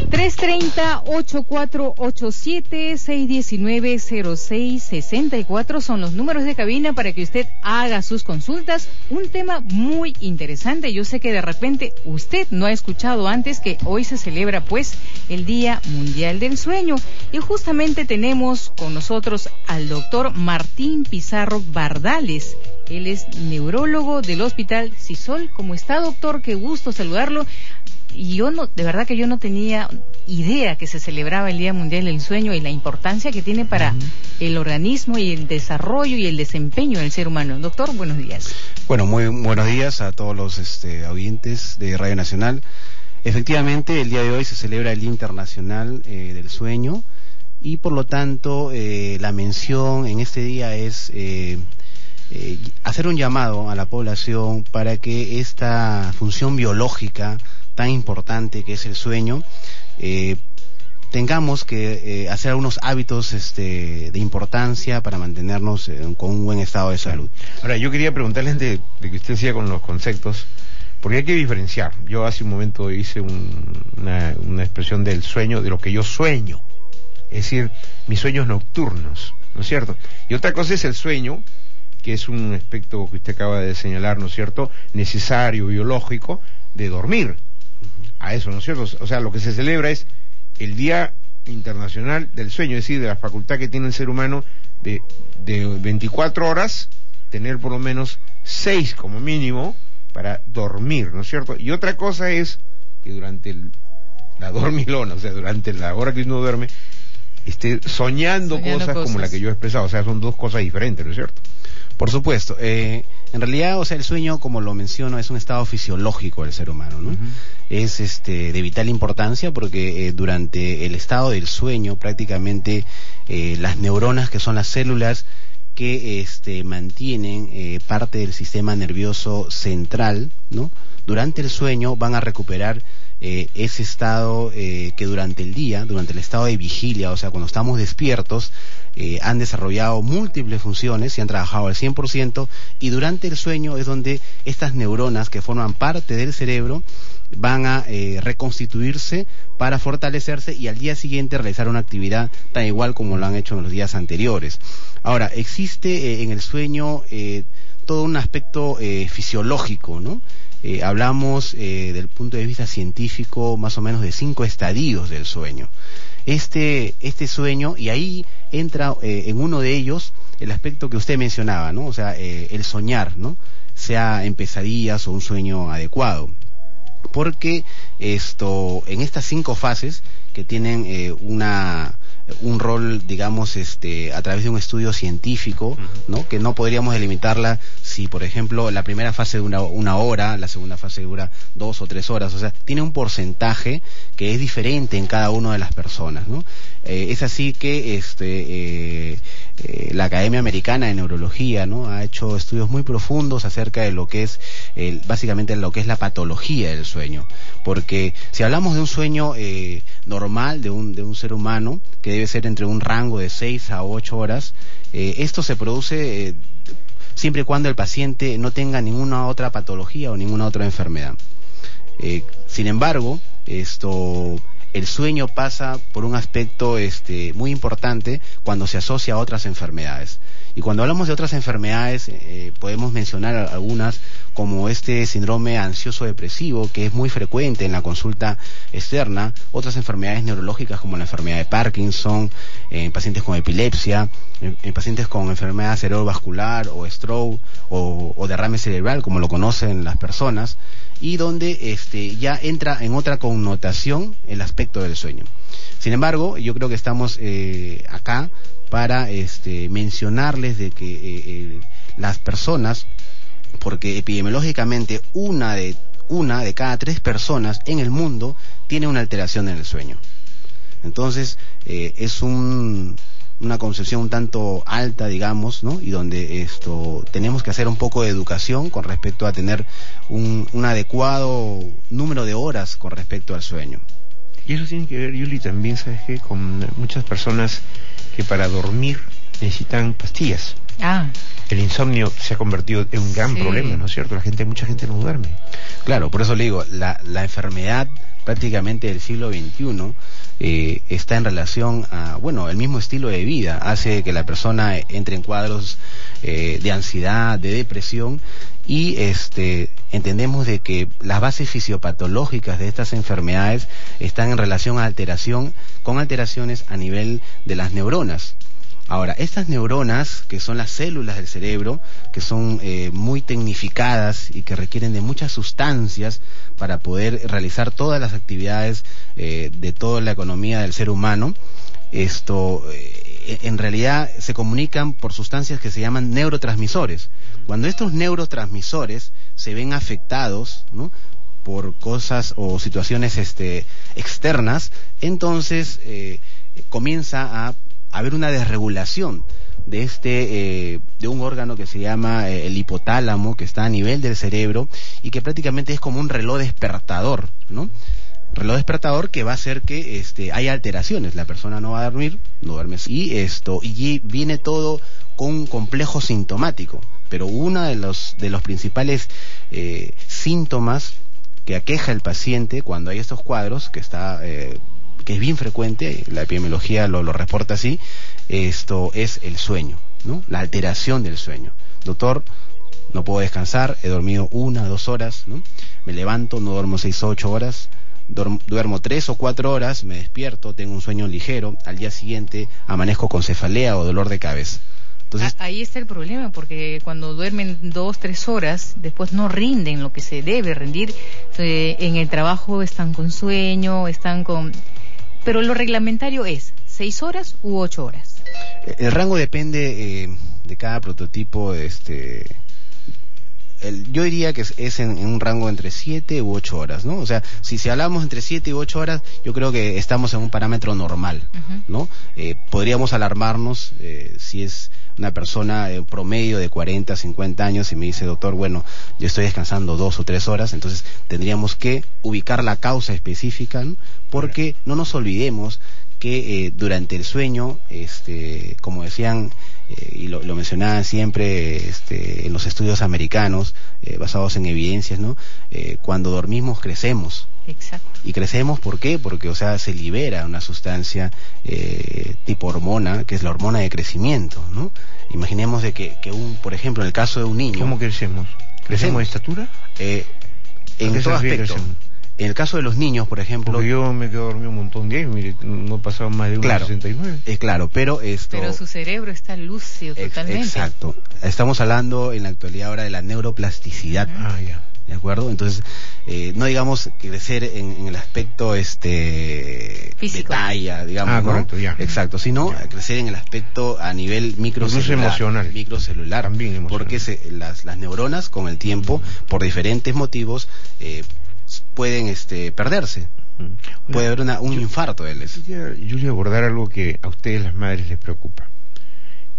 (330-8487-619-0664) son los números de cabina para que usted haga sus consultas. Un tema muy interesante. Yo sé que de repente usted no ha escuchado antes que hoy se celebra pues el Día Mundial del Sueño. Y justamente tenemos con nosotros al doctor Martín Pizarro Bardales. Él es neurólogo del Hospital Sisol. ¿Cómo está, doctor? Qué gusto saludarlo. Y de verdad que yo no tenía idea que se celebraba el Día Mundial del Sueño y la importancia que tiene para el organismo y el desarrollo y el desempeño del ser humano. Doctor, buenos días. Bueno, muy buenos días a todos los oyentes de Radio Nacional. Efectivamente, el día de hoy se celebra el Día Internacional del Sueño y por lo tanto la mención en este día es hacer un llamado a la población para que esta función biológica tan importante que es el sueño, tengamos que hacer algunos hábitos de importancia para mantenernos con un buen estado de salud. Ahora, yo quería preguntarles de que usted siga con los conceptos, porque hay que diferenciar. Yo hace un momento hice una expresión del sueño, de lo que yo sueño, es decir, mis sueños nocturnos, ¿no es cierto? Y otra cosa es el sueño, que es un aspecto que usted acaba de señalar, ¿no es cierto?, necesario, biológico, de dormir. A eso, ¿no es cierto? O sea, lo que se celebra es el Día Internacional del Sueño, es decir, de la facultad que tiene el ser humano de 24 horas, tener por lo menos 6 como mínimo para dormir, ¿no es cierto? Y otra cosa es que durante la dormilona, o sea, durante la hora que uno duerme, esté soñando cosas como la que yo he expresado. O sea, son dos cosas diferentes, ¿no es cierto? Por supuesto. En realidad, o sea, el sueño, como lo menciono, es un estado fisiológico del ser humano, ¿no? Es de vital importancia porque durante el estado del sueño prácticamente las neuronas, que son las células que mantienen parte del sistema nervioso central, ¿no?, durante el sueño van a recuperar ese estado que durante el día, durante el estado de vigilia, o sea, cuando estamos despiertos, han desarrollado múltiples funciones y han trabajado al 100%, y durante el sueño es donde estas neuronas que forman parte del cerebro van a reconstituirse para fortalecerse y al día siguiente realizar una actividad tan igual como lo han hecho en los días anteriores. Ahora, existe en el sueño todo un aspecto fisiológico, ¿no? Hablamos del punto de vista científico más o menos de 5 estadios del sueño. Este sueño, y ahí entra en uno de ellos el aspecto que usted mencionaba, ¿no? O sea, el soñar, ¿no?, sea en pesadillas o un sueño adecuado. Porque en estas 5 fases que tienen un rol, digamos, a través de un estudio científico, ¿no?, que no podríamos delimitarla si, por ejemplo, la primera fase dura 1 hora, la segunda fase dura 2 o 3 horas, o sea, tiene un porcentaje que es diferente en cada una de las personas, ¿no? Es así que la Academia Americana de Neurología, ¿no?, ha hecho estudios muy profundos acerca de lo que es básicamente lo que es la patología del sueño, porque si hablamos de un sueño normal de un ser humano, que debe ser entre un rango de 6 a 8 horas, esto se produce siempre y cuando el paciente no tenga ninguna otra patología o ninguna otra enfermedad. Sin embargo, el sueño pasa por un aspecto muy importante cuando se asocia a otras enfermedades. Y cuando hablamos de otras enfermedades, podemos mencionar algunas como síndrome ansioso depresivo, que es muy frecuente en la consulta externa, otras enfermedades neurológicas como la enfermedad de Parkinson, en pacientes con epilepsia, en pacientes con enfermedad cerebrovascular o stroke o derrame cerebral, como lo conocen las personas, y donde ya entra en otra connotación el aspecto del sueño. Sin embargo, yo creo que estamos acá para mencionarles de que las personas, porque epidemiológicamente una de cada 3 personas en el mundo tiene una alteración en el sueño. Entonces es una concepción un tanto alta, digamos, ¿no?, y donde tenemos que hacer un poco de educación con respecto a tener un adecuado número de horas con respecto al sueño. Y eso tiene que ver, Yuli, también, ¿sabes qué?, con muchas personas que para dormir necesitan pastillas. el insomnio se ha convertido en un gran problema, ¿no es cierto? Mucha gente no duerme. Claro, por eso le digo, la enfermedad prácticamente del siglo XXI está en relación a, bueno, el mismo estilo de vida, hace que la persona entre en cuadros de ansiedad, de depresión, y entendemos de que las bases fisiopatológicas de estas enfermedades están en relación a con alteraciones a nivel de las neuronas. Ahora, estas neuronas, que son las células del cerebro, que son muy tecnificadas y que requieren de muchas sustancias para poder realizar todas las actividades de toda la economía del ser humano, en realidad se comunican por sustancias que se llaman neurotransmisores. Cuando estos neurotransmisores se ven afectados, ¿no?, por cosas o situaciones externas, entonces comienza a haber una desregulación de un órgano que se llama el hipotálamo, que está a nivel del cerebro y que prácticamente es como un reloj despertador, ¿no? Reloj despertador que va a hacer que haya alteraciones, la persona no va a dormir, no duerme, y viene todo con un complejo sintomático, pero uno de los principales síntomas que aqueja al paciente cuando hay estos cuadros, que es bien frecuente, la epidemiología lo reporta así, es el sueño, ¿no? La alteración del sueño. Doctor, no puedo descansar, he dormido 1 o 2 horas, ¿no? Me levanto, no duermo 6 o 8 horas, duermo 3 o 4 horas, me despierto, tengo un sueño ligero, al día siguiente amanezco con cefalea o dolor de cabeza. Entonces, ahí está el problema, porque cuando duermen 2 o 3 horas, después no rinden lo que se debe rendir. En el trabajo están con sueño, pero lo reglamentario es 6 horas u 8 horas. El rango depende de cada prototipo. Yo diría que es en un rango entre 7 u 8 horas, ¿no? O sea, si hablamos entre 7 y 8 horas, yo creo que estamos en un parámetro normal, ¿no? Podríamos alarmarnos si es una persona promedio de 40, 50 años y me dice, doctor, bueno, yo estoy descansando 2 o 3 horas, entonces tendríamos que ubicar la causa específica, ¿no? Porque no nos olvidemos que durante el sueño, como decían, y lo mencionaban siempre en los estudios americanos, basados en evidencias, ¿no? Cuando dormimos crecemos. Exacto. Y crecemos, ¿por qué? Porque, se libera una sustancia tipo hormona, que es la hormona de crecimiento, ¿no? Imaginemos de que por ejemplo, en el caso de un niño... ¿Cómo crecemos? ¿Crecemos de estatura? En todo aspecto. En el caso de los niños, por ejemplo... Porque yo me quedo dormido un montón de años, mire, no he pasado más de 1,69. Claro, pero Pero su cerebro está lúcido totalmente. Exacto. Estamos hablando en la actualidad ahora de la neuroplasticidad. Ya. ¿De acuerdo? Entonces, no digamos crecer en el aspecto físico, de talla, digamos, ¿no? Correcto, ya. Exacto, sino crecer en el aspecto a nivel microcelular. Incluso emocional. Microcelular. También emocional. Porque las neuronas, con el tiempo, por diferentes motivos, pueden perderse. Puede haber un infarto de él. Yo voy a abordar algo que a ustedes, las madres, les preocupa.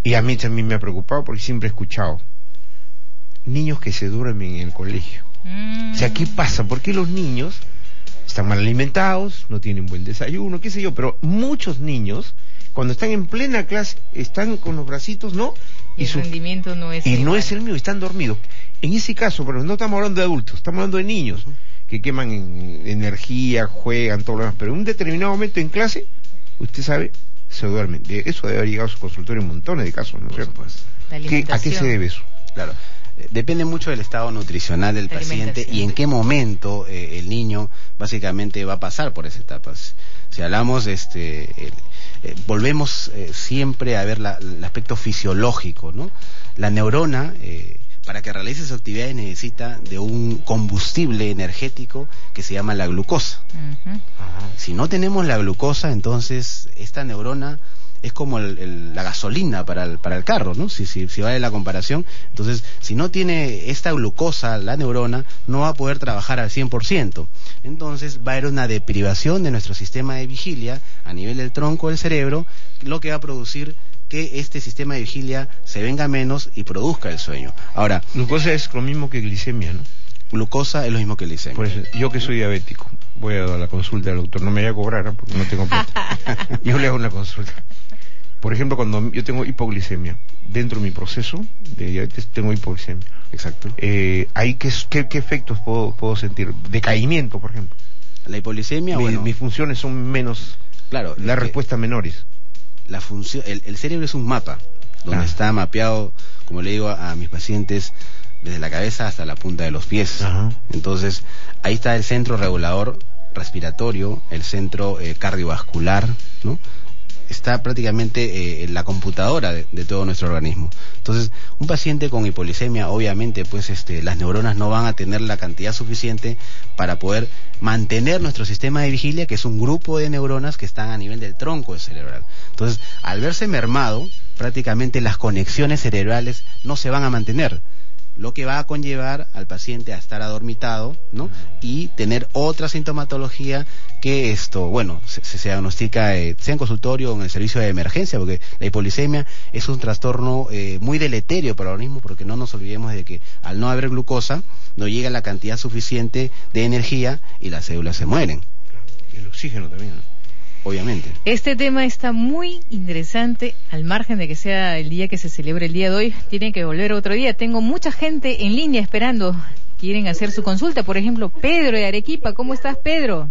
Y a mí también me ha preocupado porque siempre he escuchado niños que se duermen en el colegio. O sea, ¿qué pasa? ¿Por qué los niños están mal alimentados, no tienen buen desayuno, qué sé yo? Pero muchos niños, cuando están en plena clase, están con los bracitos, ¿no? Y su rendimiento no es no es el mío, están dormidos. En ese caso, pero no estamos hablando de adultos, estamos hablando de niños que queman energía, juegan, todo lo demás, pero en un determinado momento en clase, usted sabe, se duermen. De eso debe haber llegado a su consultorio en montones de casos, ¿no es cierto? ¿A qué se debe eso? Claro. Depende mucho del estado nutricional del paciente y en qué momento el niño básicamente va a pasar por esas etapas. Si hablamos, volvemos siempre a ver el aspecto fisiológico, ¿no? La neurona, para que realice sus actividades, necesita de un combustible energético que se llama la glucosa. Si no tenemos la glucosa, entonces esta neurona es como la gasolina para el carro, ¿no? Si vale la comparación. Entonces, si no tiene esta glucosa, la neurona no va a poder trabajar al 100%. Entonces, va a haber una deprivación de nuestro sistema de vigilia a nivel del tronco del cerebro, lo que va a producir que este sistema de vigilia se venga menos y produzca el sueño. Ahora, glucosa es lo mismo que glicemia, ¿no? Glucosa es lo mismo que glicemia. Por eso, yo que soy diabético, voy a dar la consulta al doctor, no me vaya a cobrar, porque no tengo plata. Yo le hago una consulta. Por ejemplo, cuando yo tengo hipoglicemia, dentro de mi proceso de diabetes tengo hipoglicemia. Exacto. ¿Ahí qué efectos puedo sentir? Decaimiento, por ejemplo. La hipoglicemia, mis funciones son menos, claro, las respuestas menores. La función, el cerebro es un mapa donde está mapeado, como le digo a mis pacientes, desde la cabeza hasta la punta de los pies. Ajá. Entonces, ahí está el centro regulador respiratorio, el centro cardiovascular, ¿no? Está prácticamente la computadora de todo nuestro organismo. Entonces, un paciente con hipoglicemia, obviamente, pues las neuronas no van a tener la cantidad suficiente para poder mantener nuestro sistema de vigilia, que es un grupo de neuronas que están a nivel del tronco cerebral. Entonces, al verse mermado, prácticamente las conexiones cerebrales no se van a mantener, lo que va a conllevar al paciente a estar adormitado, ¿no? Y tener otra sintomatología que se diagnostica sea en consultorio o en el servicio de emergencia, porque la hipoglicemia es un trastorno muy deleterio para el organismo, porque no nos olvidemos de que al no haber glucosa no llega la cantidad suficiente de energía y las células se mueren. Y el oxígeno también, ¿no? Obviamente. Este tema está muy interesante, al margen de que sea el día que se celebre el día de hoy, tienen que volver otro día. Tengo mucha gente en línea esperando, quieren hacer su consulta. Por ejemplo, Pedro de Arequipa. ¿Cómo estás, Pedro?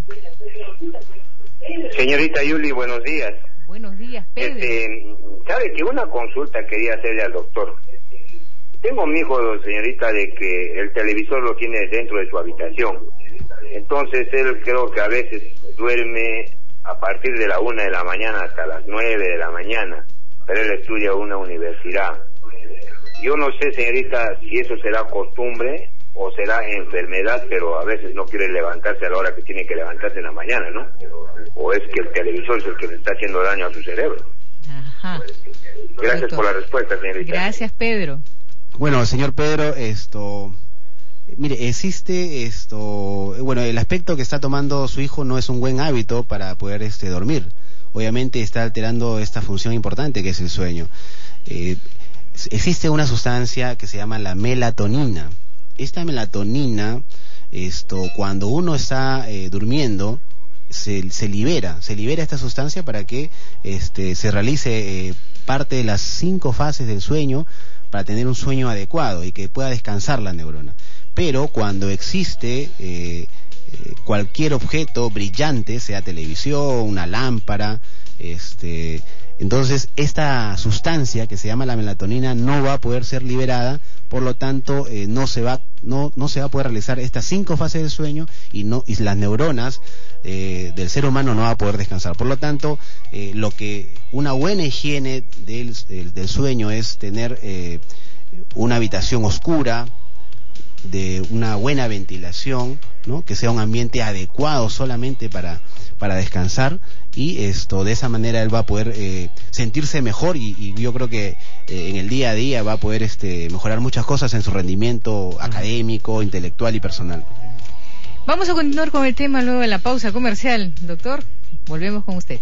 Señorita Yuli, buenos días. Buenos días, Pedro. Sabe que una consulta quería hacerle al doctor. Tengo mi hijo, señorita, de que el televisor lo tiene dentro de su habitación. Entonces él creo que a veces duerme a partir de la 1 de la mañana hasta las 9 de la mañana, pero él estudia en una universidad. Yo no sé, señorita, si eso será costumbre o será enfermedad, pero a veces no quiere levantarse a la hora que tiene que levantarse en la mañana, ¿no? O es que el televisor es el que le está haciendo daño a su cerebro. Ajá. Gracias por la respuesta, señorita. Gracias, Pedro. Bueno, señor Pedro, mire, existe el aspecto que está tomando su hijo no es un buen hábito para poder dormir. Obviamente está alterando esta función importante que es el sueño. Existe una sustancia que se llama la melatonina. Esta melatonina, cuando uno está durmiendo, se libera esta sustancia para que se realice parte de las 5 fases del sueño, para tener un sueño adecuado y que pueda descansar la neurona. Pero cuando existe cualquier objeto brillante, sea televisión, una lámpara, entonces esta sustancia que se llama la melatonina no va a poder ser liberada, por lo tanto no se va a poder realizar estas 5 fases del sueño y las neuronas del ser humano no va a poder descansar. Por lo tanto, una buena higiene del sueño es tener una habitación oscura, de una buena ventilación, ¿no? Que sea un ambiente adecuado solamente para descansar, y de esa manera él va a poder sentirse mejor y yo creo que en el día a día va a poder mejorar muchas cosas en su rendimiento académico, intelectual y personal. Vamos a continuar con el tema luego de la pausa comercial. Doctor, volvemos con usted.